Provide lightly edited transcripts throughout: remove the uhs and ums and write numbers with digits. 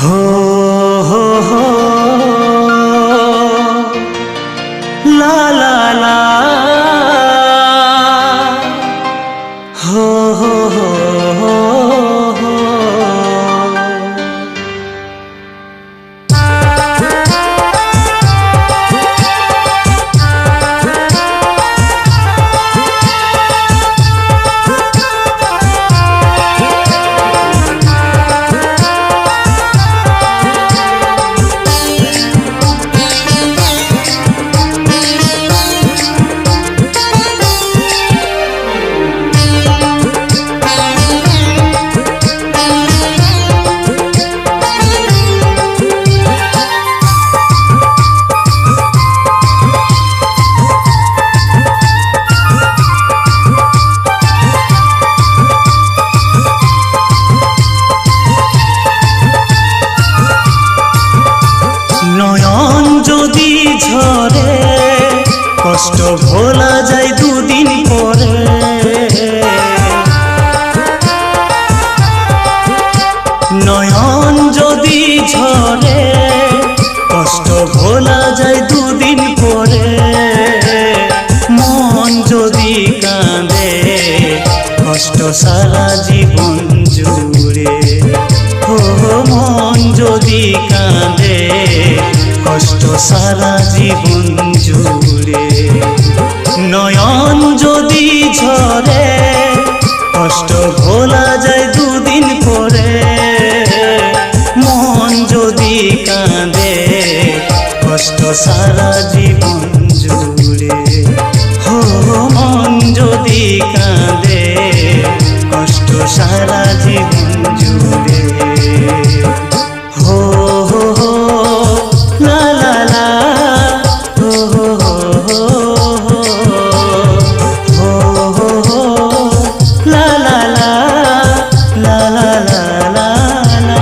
हो हो हो ला ला ला हो हो हो हो নয়ন যদি ঝরে কষ্ট ভোলা যায় দুদিন পরে নয়ন যদি ঝরে কষ্ট ভোলা যায় দুদিন পরে মন যদি কাঁদে কষ্ট সারা জীবন জুড়ে ও মন যদি কাঁদে কষ্ট সারা জীবন জুড়ে নয়ন যদি ঝরে কষ্ট ভোলা যায় দুদিন পরে মন যদি কাঁদে কষ্ট সারা জীবন জুড়ে হো মন যদি কাঁদে কষ্ট সারা জীবন জুড়ে हो हो हो ला ला ला हो हो हो हो हो हो ला ला ला ला ला ला ला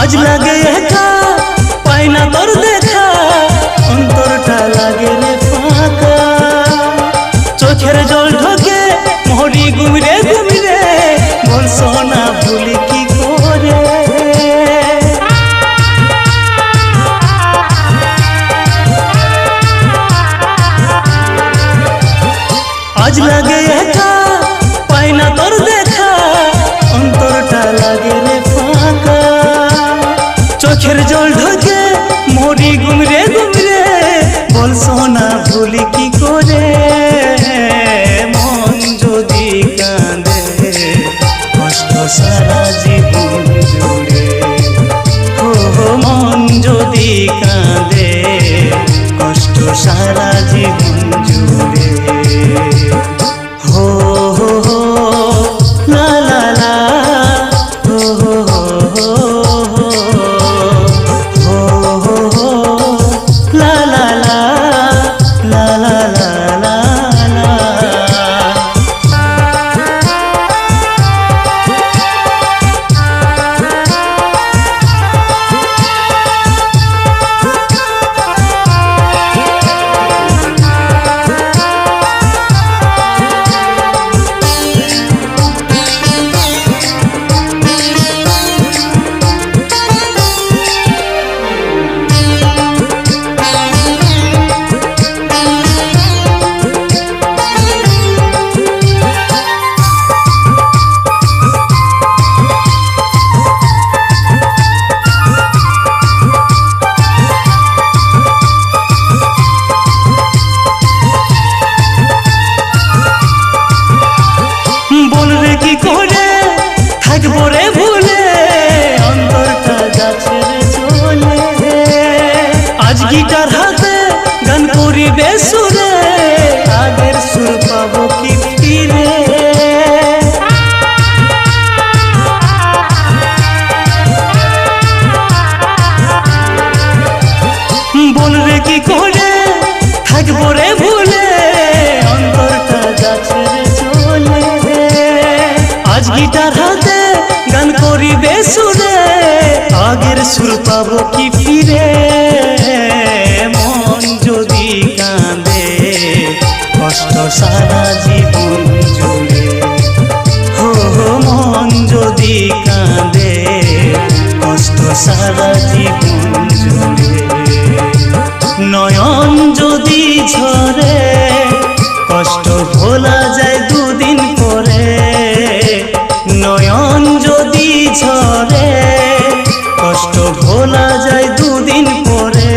आज लगे एका पाई ना तोर देखा अंतरटा लागे रे फाका चोखेर जल ढोके मोहरी घुमरे घुमरे बोल सोना भूली की करे आज लगे एका पाई ना तोर देखा अंतरटा लागे रे फाका चोखेर जल ढोके मोरी घुमरे घुमरे बोल सोना भूली की करे मन যদি কাঁদে কষ্ট সারা জীবন জুড়ে ও মন যদি কাঁদে কষ্ট সারা জীবন জুড়ে हो हो हो ला ला ला हो हो हो ला ला ला ला ला ला ला ला গিটার হাতে গান করিবে সুরে, আগের সুর পাবো কি ফিরে। মন যদি কাঁদে কষ্ট সারা জীবন জুড়ে, হো হো মন যদি কাঁদে কষ্ট সারা জীবন জুড়ে। নয়ন যদি ঝরে কষ্ট ভোলা যায় দুদিন পরে, নয়ন যদি ঝরে কষ্ট ভোলা যায় দুদিন পরে।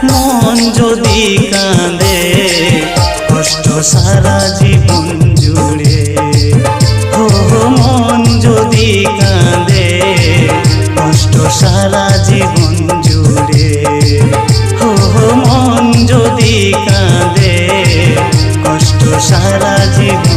মন যদি কাঁদে কষ্ট সারা জীবন জুড়ে, হো মন যদি কাঁদে কষ্ট সারা জীবন জুড়ে, হো মন যদি কাঁদে কষ্ট সারা জীবন।